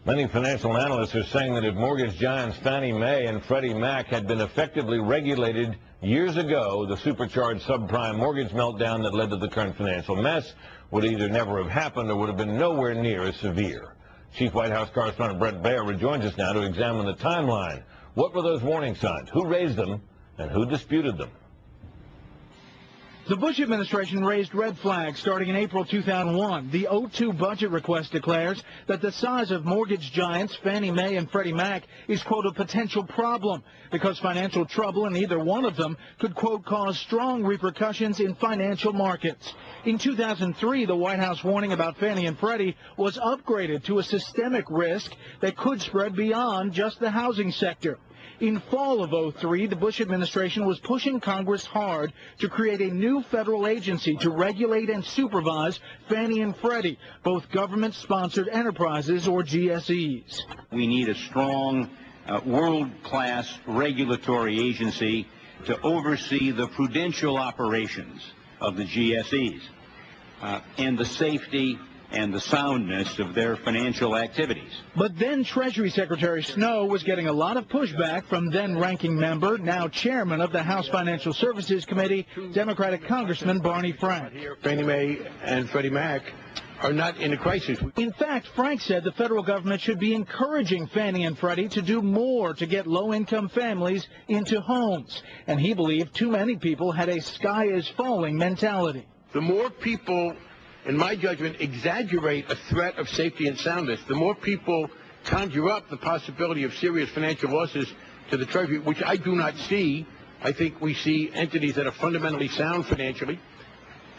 Many financial analysts are saying that if mortgage giants Fannie Mae and Freddie Mac had been effectively regulated years ago, the supercharged subprime mortgage meltdown that led to the current financial mess would either never have happened or would have been nowhere near as severe. Chief White House correspondent Brett Baer rejoins us now to examine the timeline. What were those warning signs? Who raised them and who disputed them? The Bush administration raised red flags starting in April 2001. The 2002 budget request declares that the size of mortgage giants Fannie Mae and Freddie Mac is, quote, a potential problem because financial trouble in either one of them could, quote, cause strong repercussions in financial markets. In 2003, the White House warning about Fannie and Freddie was upgraded to a systemic risk that could spread beyond just the housing sector. In fall of 2003, the Bush administration was pushing Congress hard to create a new federal agency to regulate and supervise Fannie and Freddie, both government-sponsored enterprises or GSEs. We need a strong, world-class regulatory agency to oversee the prudential operations of the GSEs and the safety and the soundness of their financial activities. But then Treasury Secretary Snow was getting a lot of pushback from then-ranking member, now chairman of the House Financial Services Committee, Democratic Congressman Barney Frank. Fannie Mae and Freddie Mac are not in a crisis. In fact, Frank said the federal government should be encouraging Fannie and Freddie to do more to get low-income families into homes. And he believed too many people had a sky-is-falling mentality. The more people, in my judgment, exaggerate a threat of safety and soundness, the more people conjure up the possibility of serious financial losses to the Treasury, which I do not see. I think we see entities that are fundamentally sound financially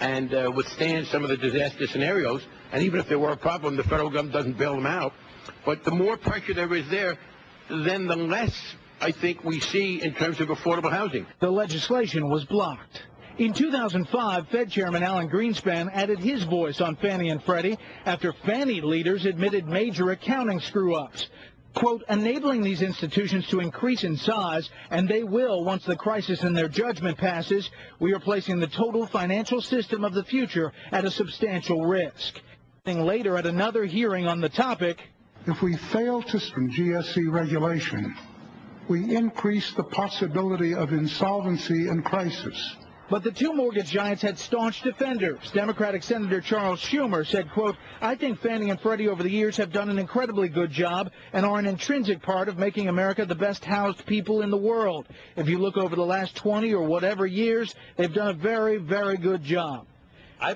and withstand some of the disaster scenarios. And even if there were a problem, the federal government doesn't bail them out. But the more pressure there is there, then the less I think we see in terms of affordable housing. The legislation was blocked. In 2005, Fed Chairman Alan Greenspan added his voice on Fannie and Freddie after Fannie leaders admitted major accounting screw-ups. Quote, enabling these institutions to increase in size, and they will once the crisis in their judgment passes, we are placing the total financial system of the future at a substantial risk. Later at another hearing on the topic, if we fail to GSE regulation, we increase the possibility of insolvency and crisis. But the two mortgage giants had staunch defenders. Democratic Senator Charles Schumer said, quote, I think Fannie and Freddie over the years have done an incredibly good job and are an intrinsic part of making America the best housed people in the world. If you look over the last 20 or whatever years, they've done a very, very good job.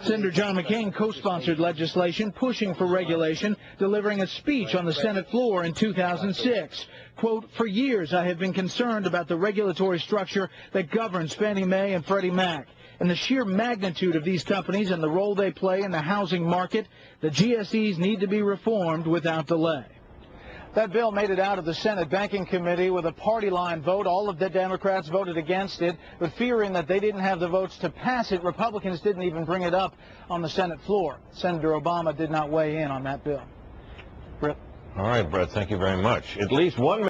Senator John McCain co-sponsored legislation pushing for regulation, delivering a speech on the Senate floor in 2006. Quote, for years I have been concerned about the regulatory structure that governs Fannie Mae and Freddie Mac. And the sheer magnitude of these companies and the role they play in the housing market, the GSEs need to be reformed without delay. That bill made it out of the Senate Banking Committee with a party line vote. All of the Democrats voted against it, but fearing that they didn't have the votes to pass it, Republicans didn't even bring it up on the Senate floor. Senator Obama did not weigh in on that bill. Britt. All right, Brett, thank you very much. At least one